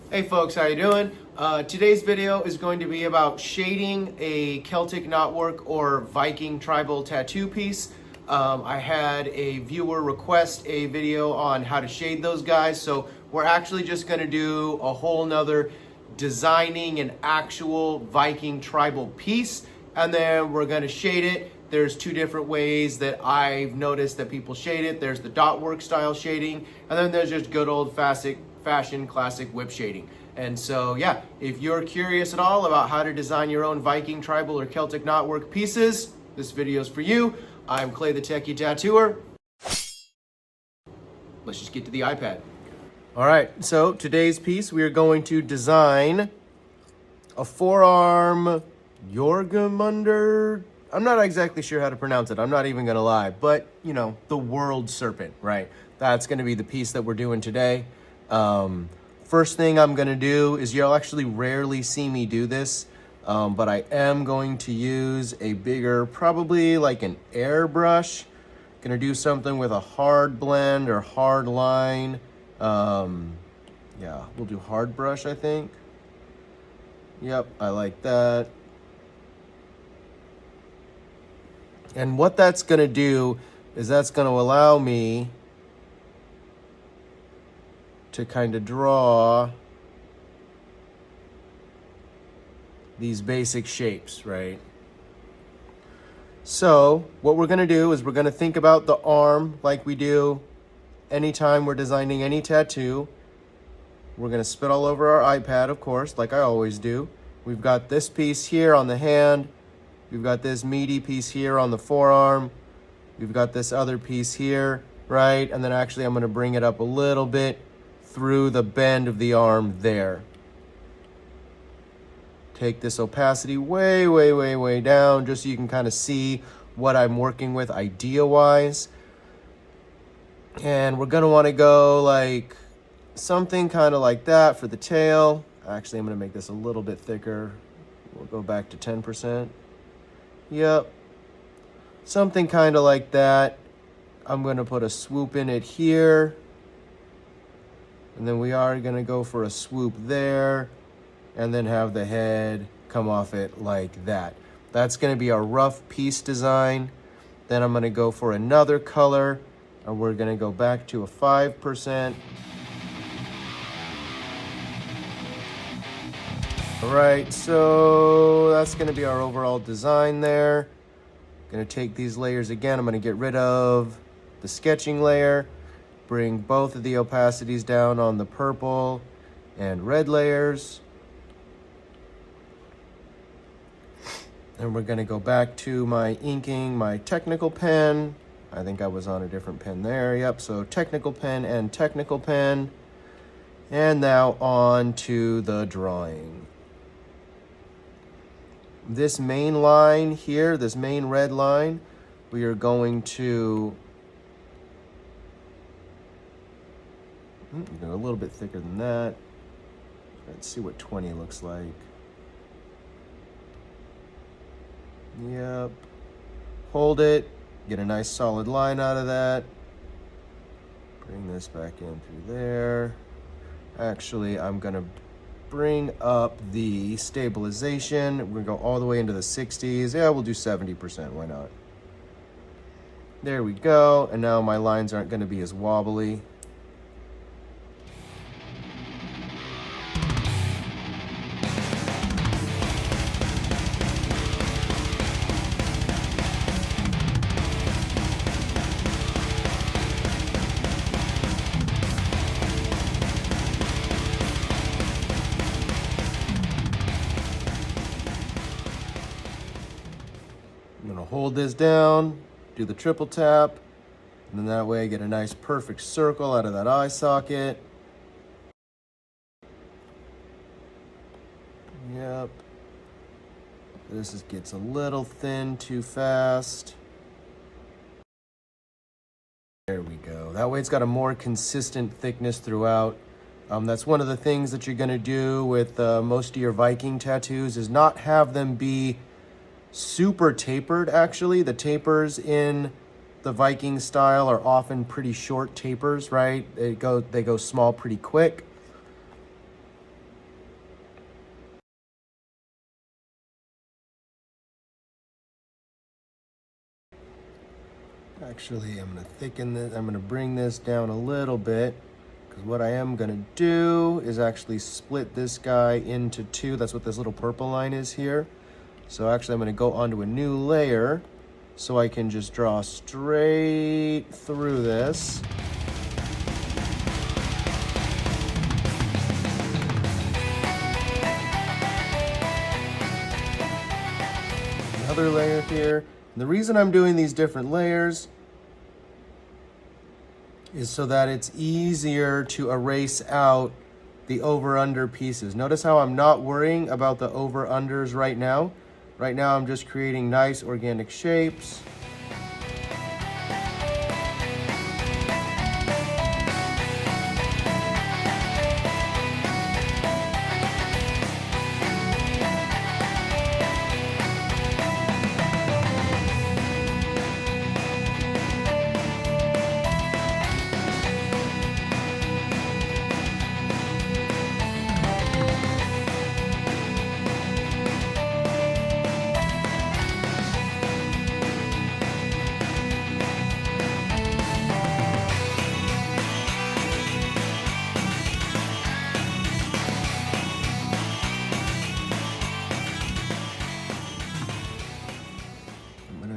Hey folks, how you doing? Today's video is going to be about shading a Celtic knotwork or Viking tribal tattoo piece. I had a viewer request a video on how to shade those guys, so we're actually just going to do a whole nother designing an actual Viking tribal piece, and then we're going to shade it. There's two different ways that I've noticed that people shade it. There's the dot work style shading, and then there's just good old fashion classic whip shading. And so yeah, if you're curious at all about how to design your own Viking tribal or Celtic knotwork pieces, this video is for you. I'm Clay the Techie Tattooer. Let's just get to the iPad. All right, so today's piece, we are going to design a forearm Jorgamunder. I'm not exactly sure how to pronounce it. I'm not even gonna lie, but you know, the world serpent, right? That's gonna be the piece that we're doing today. First thing I'm gonna do is, you'll actually rarely see me do this, but I am going to use a bigger, probably like an airbrush. Gonna do something with a hard blend or hard line. Yeah, we'll do hard brush, I think. Yep, I like that. And what that's gonna do is that's gonna allow me to kind of draw these basic shapes, right? So what we're gonna do is we're gonna think about the arm like we do anytime we're designing any tattoo. We're gonna spit all over our iPad, of course, like I always do. We've got this piece here on the hand. We've got this meaty piece here on the forearm. We've got this other piece here, right? And then actually I'm gonna bring it up a little bit through the bend of the arm there. Take this opacity way down, just so you can kind of see what I'm working with idea-wise. And we're gonna wanna go like something kind of like that for the tail. Actually, I'm gonna make this a little bit thicker. We'll go back to 10%. Yep, something kind of like that. I'm gonna put a swoop in it here. And then we are gonna go for a swoop there, and then have the head come off it like that. That's gonna be our rough piece design. Then I'm gonna go for another color, and we're gonna go back to a 5%. All right, so that's gonna be our overall design there. Gonna take these layers again. I'm gonna get rid of the sketching layer, bring both of the opacities down on the purple and red layers. And we're gonna go back to my inking, my technical pen. I think I was on a different pen there. Yep, so technical pen and technical pen. And now on to the drawing. This main line here, this main red line, we are going to go a little bit thicker than that. Let's see what 20 looks like. Yep. Hold it, get a nice solid line out of that. Bring this back in through there. Actually, I'm gonna bring up the stabilization. We're gonna go all the way into the 60s. Yeah, we'll do 70%, why not? There we go, and now my lines aren't gonna be as wobbly. I'm gonna hold this down, do the triple tap, and then that way I get a nice perfect circle out of that eye socket. Yep. This gets a little thin too fast. There we go. That way it's got a more consistent thickness throughout. That's one of the things that you're gonna do with most of your Viking tattoos, is not have them be super tapered. Actually, the tapers in the Viking style are often pretty short tapers, right? They go small pretty quick. Actually, I'm gonna thicken this. I'm gonna bring this down a little bit, because what I am gonna do is actually split this guy into two. That's what this little purple line is here. So actually I'm gonna go onto a new layer so I can just draw straight through this. Another layer here. And the reason I'm doing these different layers is so that it's easier to erase out the over-under pieces. Notice how I'm not worrying about the over-unders right now. Right now I'm just creating nice organic shapes.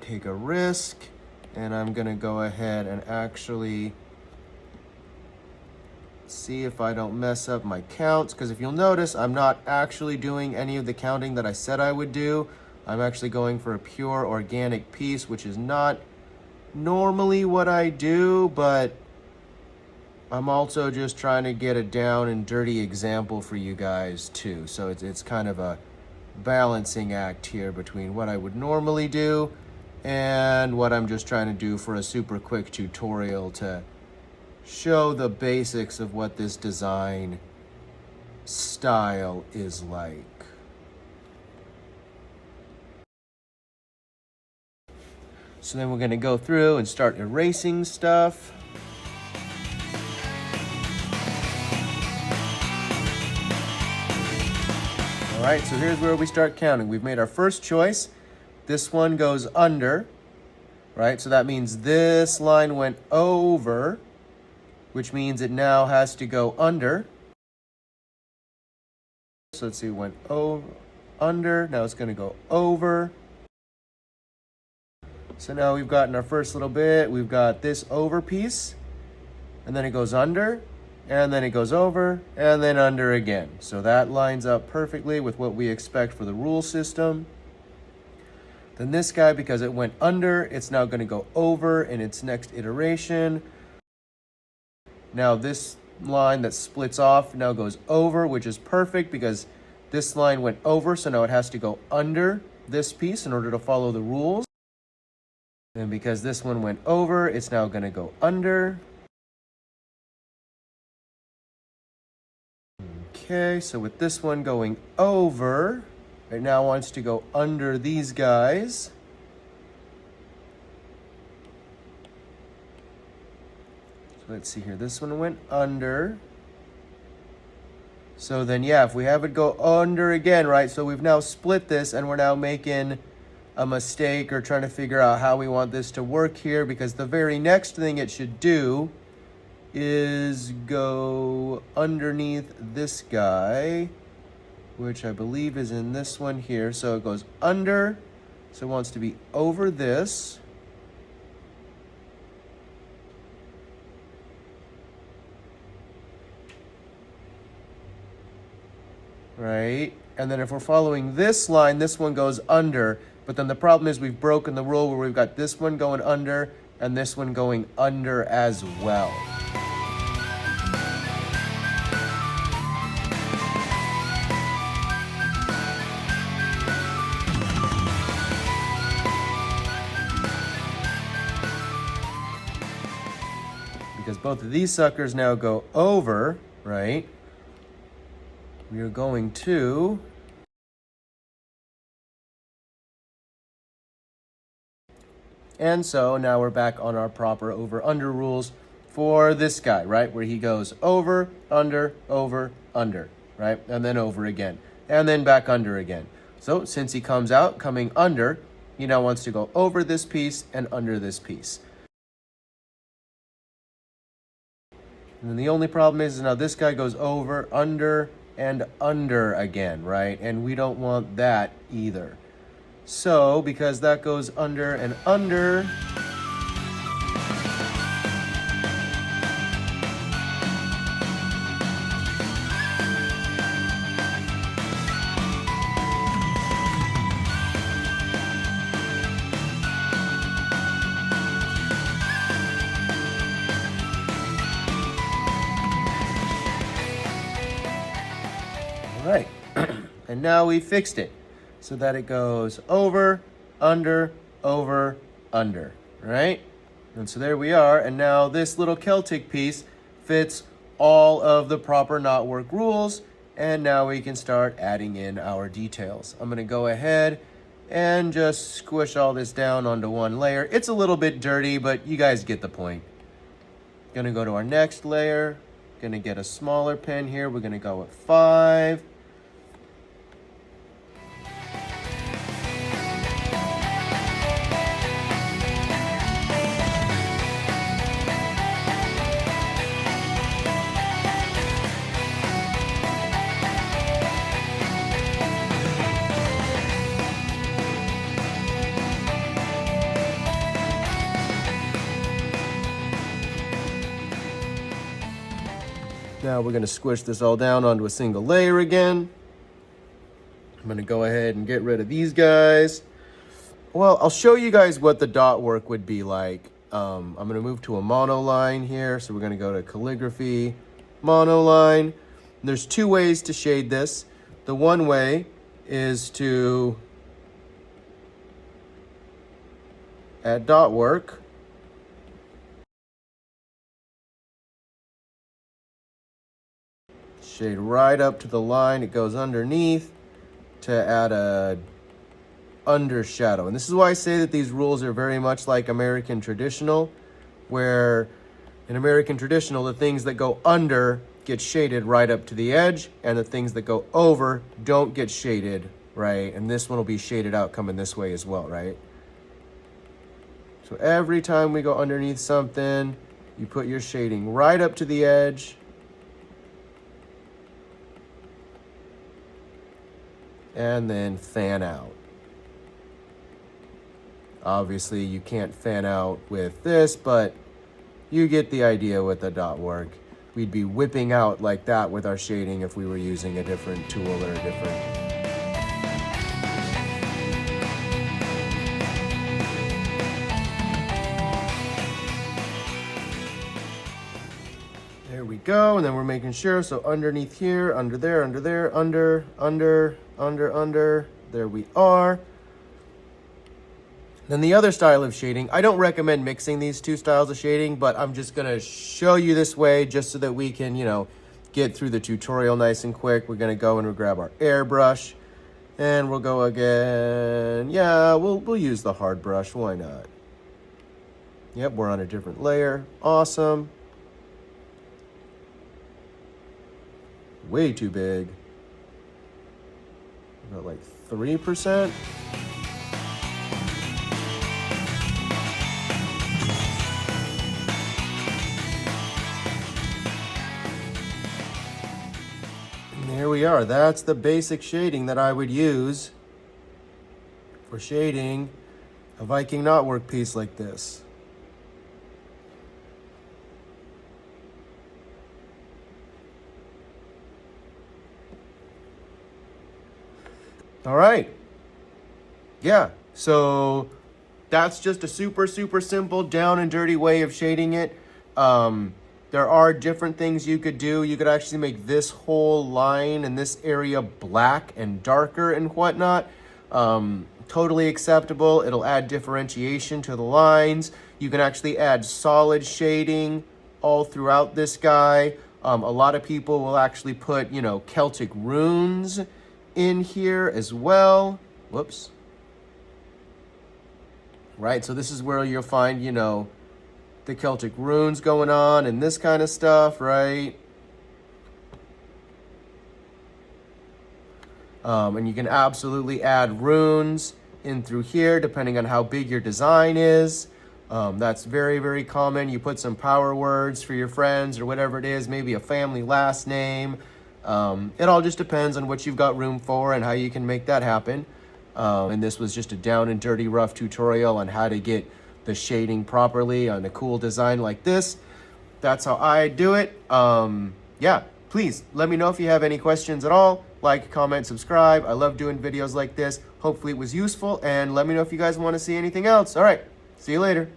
Take a risk, and I'm gonna go ahead and actually see if I don't mess up my counts, because if you'll notice, I'm not actually doing any of the counting that I said I would do. I'm actually going for a pure organic piece, which is not normally what I do, but I'm also just trying to get a down and dirty example for you guys too. So it's kind of a balancing act here between what I would normally do and what I'm just trying to do for a super quick tutorial to show the basics of what this design style is like. So then we're going to go through and start erasing stuff. All right, so here's where we start counting. We've made our first choice. This one goes under, right? So that means this line went over, which means it now has to go under. So let's see, it went over, under, now it's gonna go over. So now we've gotten our first little bit, we've got this over piece, and then it goes under, and then it goes over, and then under again. So that lines up perfectly with what we expect for the rule system. Then this guy, because it went under, it's now going to go over in its next iteration. Now this line that splits off now goes over, which is perfect because this line went over, so now it has to go under this piece in order to follow the rules. And because this one went over, it's now going to go under. Okay, so with this one going over, it now wants to go under these guys. So let's see here. This one went under. So then, yeah, if we have it go under again, right? So we've now split this and we're now making a mistake or trying to figure out how we want this to work here, because the very next thing it should do is go underneath this guy, which I believe is in this one here. So it goes under, so it wants to be over this. Right? And then if we're following this line, this one goes under. But then the problem is we've broken the rule where we've got this one going under and this one going under as well. Because both of these suckers now go over, right? We are going to and so now we're back on our proper over-under rules for this guy, right? Where he goes over, under, right? And then over again. And then back under again. So since he comes out coming under, he now wants to go over this piece and under this piece. And then the only problem is now this guy goes over, under, and under again, right? And we don't want that either. So, because that goes under and under, all right. And now we fixed it so that it goes over, under, right? And so there we are. And now this little Celtic piece fits all of the proper knotwork rules. And now we can start adding in our details. I'm gonna go ahead and just squish all this down onto one layer. It's a little bit dirty, but you guys get the point. Gonna go to our next layer. Gonna get a smaller pen here. We're gonna go with 5. Now we're going to squish this all down onto a single layer again. I'm going to go ahead and get rid of these guys. Well, I'll show you guys what the dot work would be like. I'm going to move to a monoline here. So we're going to go to calligraphy, monoline. There's 2 ways to shade this. The one way is to add dot work. Shade right up to the line. It goes underneath to add a undershadow. And this is why I say that these rules are very much like American traditional, where in American traditional, the things that go under get shaded right up to the edge, and the things that go over don't get shaded, right? And this one will be shaded out coming this way as well, right? So every time we go underneath something, you put your shading right up to the edge. And then fan out. Obviously, you can't fan out with this, but you get the idea with the dot work. We'd be whipping out like that with our shading if we were using a different tool or a different... There we go, and then we're making sure, so underneath here, under there, under there, under, there we are. Then the other style of shading, I don't recommend mixing these 2 styles of shading, but I'm just gonna show you this way just so that we can, you know, get through the tutorial nice and quick. We're gonna go and we'll grab our airbrush, and we'll go again. Yeah, we'll use the hard brush, why not? Yep, we're on a different layer, awesome. Way too big. About like 3%. And there we are. That's the basic shading that I would use for shading a Viking knotwork piece like this. All right. Yeah, so that's just a super simple down and dirty way of shading it. There are different things you could do. You could actually make this whole line and this area black and darker and whatnot. Totally acceptable. It'll add differentiation to the lines. You can actually add solid shading all throughout this guy. A lot of people will actually put, you know, Celtic runes in here as well. Whoops. Right, so this is where you'll find, you know, the Celtic runes going on and this kind of stuff, right? And you can absolutely add runes in through here depending on how big your design is. That's very, very common. You put some power words for your friends or whatever it is, maybe a family last name. It all just depends on what you've got room for and how you can make that happen. And this was just a down and dirty rough tutorial on how to get the shading properly on a cool design like this. That's how I do it. Yeah, please let me know if you have any questions at all. Like, comment, subscribe. I love doing videos like this. Hopefully it was useful, and let me know if you guys want to see anything else. All right, see you later.